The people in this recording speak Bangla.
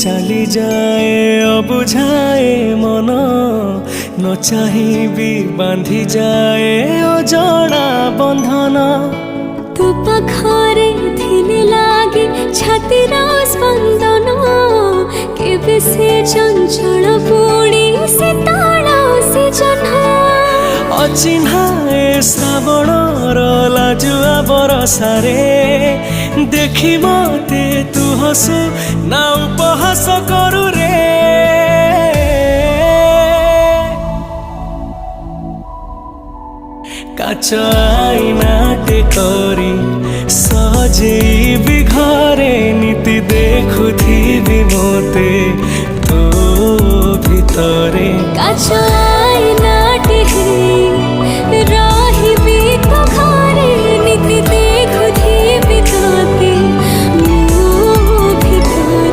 চালি যায় অবুঝায়ে মন ন চাহিবি বাঁধি যায় অজଣା বন্ধন তু পাখরে থিলে লাগে ছাতির স্পন্দন কেবে সে চঞ্চল পুড়ি শীতল সে জহ্ন অচিহ্না এ শ্রাবণর লাজুয়া বরষারে দেখি মতে তু হসু না উপহাস করু রে কাচ আইনাটে করি সজেইবি ঘরে নীতি দেখুথিবি মতে তো ভিতরে কাছ